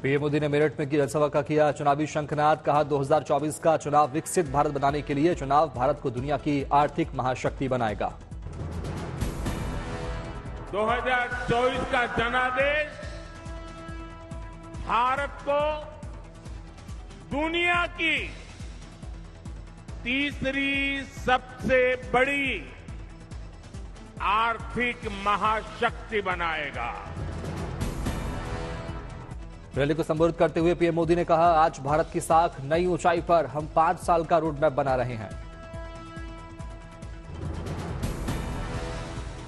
PM Modi ने मेरठ में की जनसभा का किया चुनावी शंखनाद। कहा 2024 का चुनाव विकसित भारत बनाने के लिए चुनाव भारत को दुनिया की आर्थिक महाशक्ति बनाएगा। 2024 का जनादेश भारत को दुनिया की तीसरी सबसे बड़ी आर्थिक महाशक्ति बनाएगा। रैली को संबोधित करते हुए पीएम मोदी ने कहा, आज भारत की साख नई ऊंचाई पर, हम 5 साल का रोड मैप बना रहे हैं।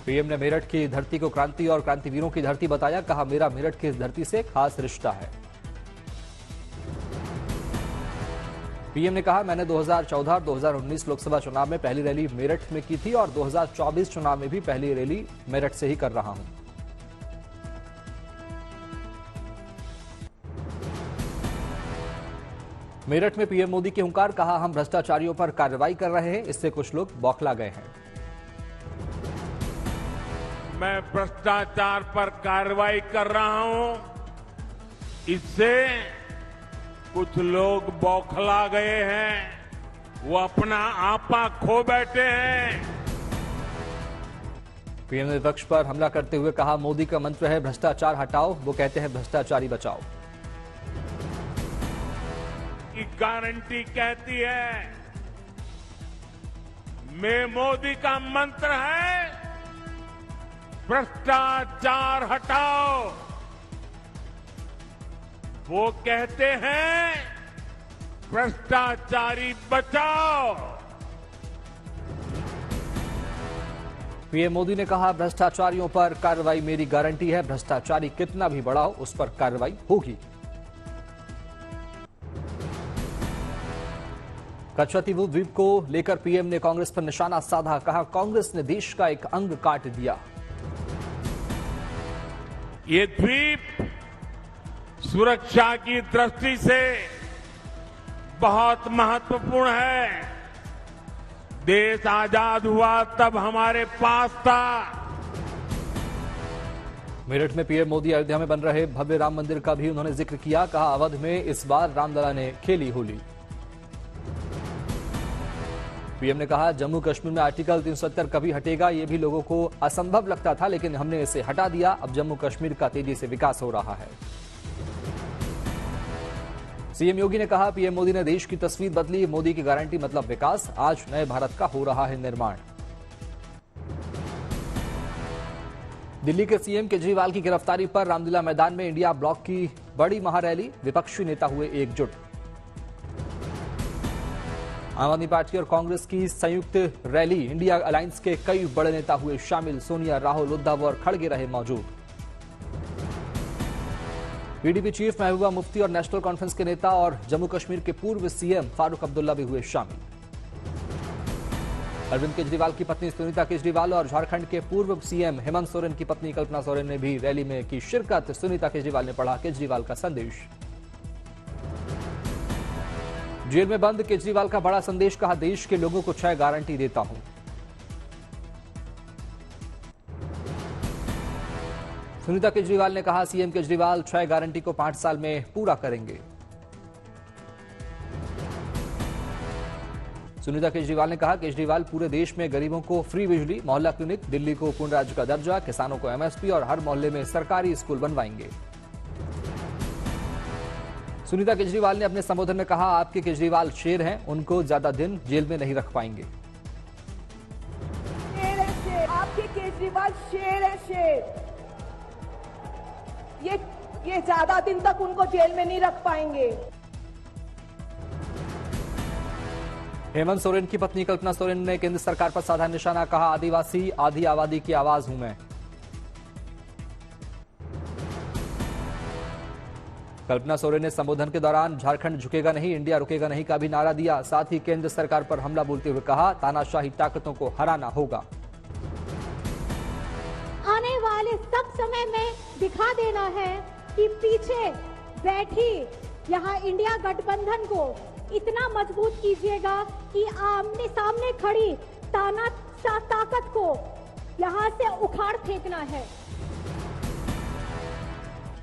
पीएम ने मेरठ की धरती को क्रांति और क्रांतिवीरों की धरती बताया। कहा, मेरा मेरठ की धरती से खास रिश्ता है। पीएम ने कहा, मैंने 2014 और 2019 लोकसभा चुनाव में पहली रैली मेरठ में की थी और 2024 चुनाव में भी पहली रैली मेरठ से ही कर रहा हूं। मेरठ में पीएम मोदी की हुंकार। कहा, हम भ्रष्टाचारियों पर कार्रवाई कर रहे हैं, इससे कुछ लोग बौखला गए हैं। मैं भ्रष्टाचार पर कार्रवाई कर रहा हूं, इससे कुछ लोग बौखला गए हैं, वो अपना आपा खो बैठे हैं। पीएम ने विपक्ष पर हमला करते हुए कहा, मोदी का मंत्र है भ्रष्टाचार हटाओ, वो कहते हैं भ्रष्टाचारी बचाओ। की गारंटी कहती है, मैं मोदी का मंत्र है भ्रष्टाचार हटाओ, वो कहते हैं भ्रष्टाचारी बचाओ। पीएम मोदी ने कहा, भ्रष्टाचारियों पर कार्रवाई मेरी गारंटी है, भ्रष्टाचारी कितना भी बड़ा हो उस पर कार्रवाई होगी। कच्छतीवु द्वीप को लेकर पीएम ने कांग्रेस पर निशाना साधा। कहा, कांग्रेस ने देश का एक अंग काट दिया। ये द्वीप सुरक्षा की दृष्टि से बहुत महत्वपूर्ण है। देश आजाद हुआ तब हमारे पास था। मेरठ में पीएम मोदी अयोध्या में बन रहे भव्य राम मंदिर का भी उन्होंने जिक्र किया। कहा, अवध में इस बार रामलला ने खेली होली। पीएम ने कहा, जम्मू कश्मीर में आर्टिकल 370 कभी हटेगा, ये भी लोगों को असंभव लगता था, लेकिन हमने इसे हटा दिया। अब जम्मू कश्मीर का तेजी से विकास हो रहा है। सीएम योगी ने कहा, पीएम मोदी ने देश की तस्वीर बदली, मोदी की गारंटी मतलब विकास। आज नए भारत का हो रहा है निर्माण। दिल्ली के सीएम केजरीवाल की गिरफ्तारी पर रामलीला मैदान में इंडिया ब्लॉक की बड़ी महारैली। विपक्षी नेता हुए एकजुट। आम आदमी पार्टी और कांग्रेस की संयुक्त रैली। इंडिया अलायंस के कई बड़े नेता हुए शामिल। सोनिया, राहुल, उद्धव और खड़गे रहे मौजूद। पीडीपी चीफ महबूबा मुफ्ती और नेशनल कॉन्फ्रेंस के नेता और जम्मू कश्मीर के पूर्व सीएम फारूक अब्दुल्ला भी हुए शामिल। अरविंद केजरीवाल की पत्नी सुनीता केजरीवाल और झारखंड के पूर्व सीएम हेमंत सोरेन की पत्नी कल्पना सोरेन ने भी रैली में की शिरकत। सुनीता केजरीवाल ने पढ़ा केजरीवाल का संदेश। जेल में बंद केजरीवाल का बड़ा संदेश। कहा, देश के लोगों को 6 गारंटी देता हूं। सुनीता केजरीवाल ने कहा, सीएम केजरीवाल 6 गारंटी को 5 साल में पूरा करेंगे। सुनीता केजरीवाल ने कहा, केजरीवाल पूरे देश में गरीबों को फ्री बिजली, मोहल्ला क्लिनिक, दिल्ली को पूर्ण राज्य का दर्जा, किसानों को एमएसपी और हर मोहल्ले में सरकारी स्कूल बनवाएंगे। सुनीता केजरीवाल ने अपने संबोधन में कहा, आपके केजरीवाल शेर हैं, उनको ज्यादा दिन जेल में नहीं रख पाएंगे। शेर है शेर, आपके केजरीवाल शेर है शेर। ये ज्यादा दिन तक उनको जेल में नहीं रख पाएंगे। हेमंत सोरेन की पत्नी कल्पना सोरेन ने केंद्र सरकार पर साधा निशाना। कहा, आदिवासी आधी आबादी की आवाज हूं मैं। कल्पना सोरेन ने संबोधन के दौरान झारखंड झुकेगा नहीं, इंडिया रुकेगा नहीं का भी नारा दिया। साथ ही केंद्र सरकार पर हमला बोलते हुए कहा, तानाशाही ताकतों को हराना होगा। आने वाले सब समय में दिखा देना है कि पीछे बैठी यहाँ इंडिया गठबंधन को इतना मजबूत कीजिएगा कि आमने सामने खड़ी तानाशाह ताकत को यहाँ से उखाड़ फेंकना है।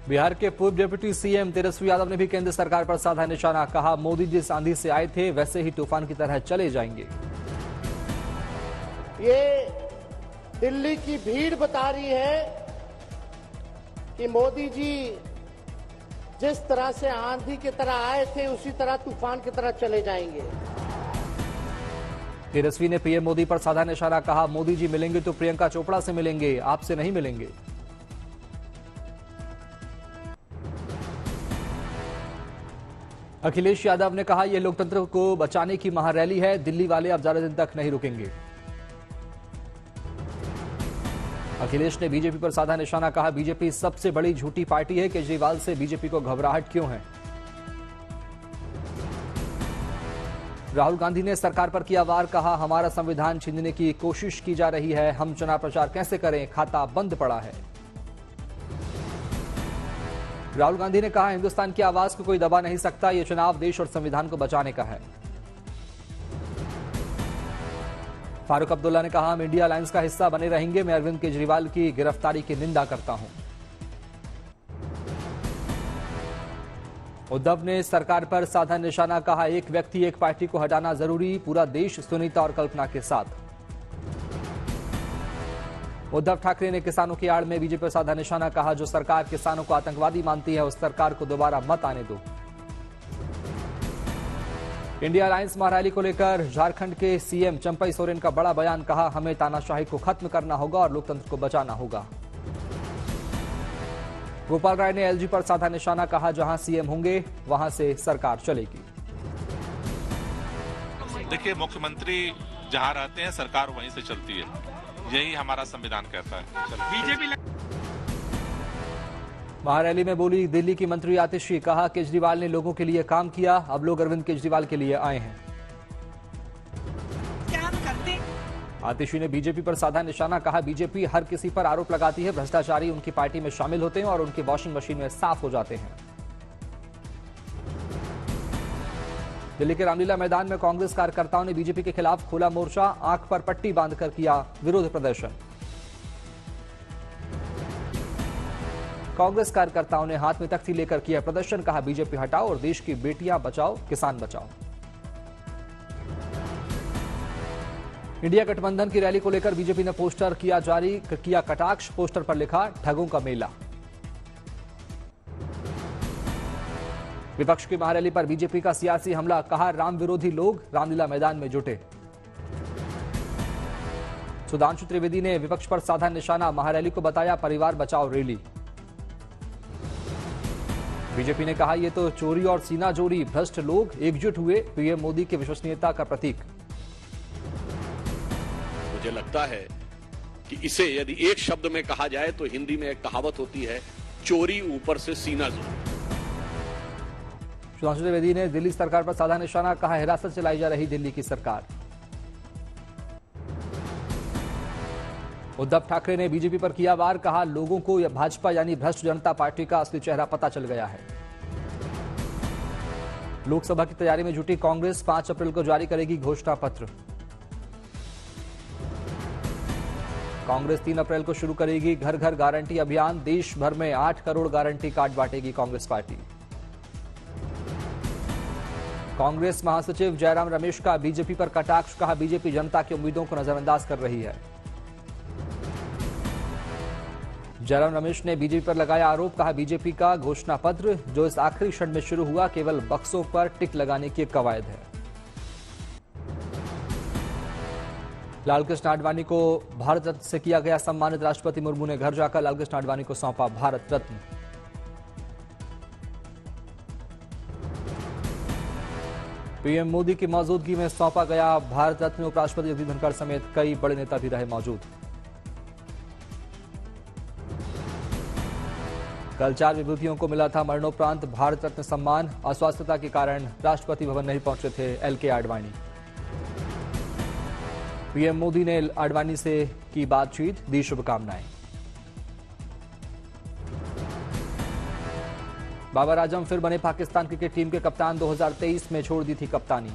बिहार के पूर्व डिप्टी सीएम तेजस्वी यादव ने भी केंद्र सरकार पर साधा निशाना। कहा, मोदी जिस आंधी से आए थे वैसे ही तूफान की तरह चले जाएंगे। ये दिल्ली की भीड़ बता रही है कि मोदी जी जिस तरह से आंधी की तरह आए थे उसी तरह तूफान की तरह चले जाएंगे। तेजस्वी ने पीएम मोदी पर साधा निशाना। कहा, मोदी जी मिलेंगे तो प्रियंका चोपड़ा से मिलेंगे, आपसे नहीं मिलेंगे। अखिलेश यादव ने कहा, यह लोकतंत्र को बचाने की महारैली है, दिल्ली वाले अब ज्यादा दिन तक नहीं रुकेंगे। अखिलेश ने बीजेपी पर साधा निशाना। कहा, बीजेपी सबसे बड़ी झूठी पार्टी है, केजरीवाल से बीजेपी को घबराहट क्यों है। राहुल गांधी ने सरकार पर किया वार। कहा, हमारा संविधान छीनने की कोशिश की जा रही है, हम चुनाव प्रचार कैसे करें, खाता बंद पड़ा है। राहुल गांधी ने कहा, हिंदुस्तान की आवाज को कोई दबा नहीं सकता, यह चुनाव देश और संविधान को बचाने का है। फारूक अब्दुल्ला ने कहा, हम इंडिया अलायंस का हिस्सा बने रहेंगे, मैं अरविंद केजरीवाल की गिरफ्तारी की निंदा करता हूं। उद्धव ने सरकार पर साधा निशाना। कहा, एक व्यक्ति एक पार्टी को हटाना जरूरी, पूरा देश सुनीता और कल्पना के साथ। उद्धव ठाकरे ने किसानों की आड़ में बीजेपी पर साधा निशाना। कहा, जो सरकार किसानों को आतंकवादी मानती है उस सरकार को दोबारा मत आने दो। इंडिया अलायंस महारैली को लेकर झारखंड के सीएम चंपई सोरेन का बड़ा बयान। कहा, हमें तानाशाही को खत्म करना होगा और लोकतंत्र को बचाना होगा। गोपाल राय ने एलजी पर साधा निशाना। कहा, जहां सीएम होंगे वहां से सरकार चलेगी। देखिए, मुख्यमंत्री जहां रहते हैं सरकार वहीं से चलती है, यही हमारा संविधान कहता है। बीजेपी महारैली में बोली दिल्ली की मंत्री आतिशी। कहा, केजरीवाल ने लोगों के लिए काम किया, अब लोग अरविंद केजरीवाल के लिए आए हैं। आतिशी ने बीजेपी पर साधा निशाना। कहा, बीजेपी हर किसी पर आरोप लगाती है, भ्रष्टाचारी उनकी पार्टी में शामिल होते हैं और उनकी वॉशिंग मशीन में साफ हो जाते हैं। दिल्ली के रामलीला मैदान में कांग्रेस कार्यकर्ताओं ने बीजेपी के खिलाफ खोला मोर्चा, आंख पर पट्टी बांधकर किया विरोध प्रदर्शन। कांग्रेस कार्यकर्ताओं ने हाथ में तख्ती लेकर किया प्रदर्शन। कहा, बीजेपी हटाओ और देश की बेटियां बचाओ, किसान बचाओ। इंडिया गठबंधन की रैली को लेकर बीजेपी ने पोस्टर किया जारी, किया कटाक्ष। पोस्टर पर लिखा, ठगों का मेला। विपक्ष की महारैली पर बीजेपी का सियासी हमला। कहा, राम विरोधी लोग रामलीला मैदान में जुटे। सुधांशु त्रिवेदी ने विपक्ष पर साधा निशाना। महारैली को बताया परिवार बचाओ रैली। बीजेपी ने कहा, यह तो चोरी और सीना जोरी, भ्रष्ट लोग एकजुट हुए, पीएम मोदी की विश्वसनीयता का प्रतीक। मुझे लगता है कि इसे यदि एक शब्द में कहा जाए तो हिंदी में एक कहावत होती है, चोरी ऊपर से सीना जोरी। सुधांशु त्रिवेदी ने दिल्ली सरकार पर साधा निशाना। कहा, हिरासत चलाई जा रही दिल्ली की सरकार। उद्धव ठाकरे ने बीजेपी पर किया वार। कहा, लोगों को भाजपा यानी भ्रष्ट जनता पार्टी का असली चेहरा पता चल गया है। लोकसभा की तैयारी में जुटी कांग्रेस 5 अप्रैल को जारी करेगी घोषणा पत्र। कांग्रेस 3 अप्रैल को शुरू करेगी घर घर गारंटी अभियान। देश भर में 8 करोड़ गारंटी कार्ड बांटेगी कांग्रेस पार्टी। कांग्रेस महासचिव जयराम रमेश का बीजेपी पर कटाक्ष। कहा, बीजेपी जनता की उम्मीदों को नजरअंदाज कर रही है। जयराम रमेश ने बीजेपी पर लगाया आरोप। कहा, बीजेपी का घोषणा पत्र जो इस आखिरी क्षण में शुरू हुआ केवल बक्सों पर टिक लगाने की कवायद है। लालकृष्ण आडवाणी को भारत रत्न से किया गया सम्मानित। राष्ट्रपति मुर्मू ने घर जाकर लालकृष्ण आडवाणी को सौंपा भारत रत्न। पीएम मोदी की मौजूदगी में सौंपा गया भारत रत्न। उपराष्ट्रपति जगदीप धनखड़ समेत कई बड़े नेता भी रहे मौजूद। कल 4 विभूतियों को मिला था मरणोपरांत भारत रत्न सम्मान। अस्वस्थता के कारण राष्ट्रपति भवन नहीं पहुंचे थे एलके आडवाणी। पीएम मोदी ने आडवाणी से की बातचीत, दी शुभकामनाएं। बाबर आजम फिर बने पाकिस्तान क्रिकेट टीम के कप्तान। 2023 में छोड़ दी थी कप्तानी।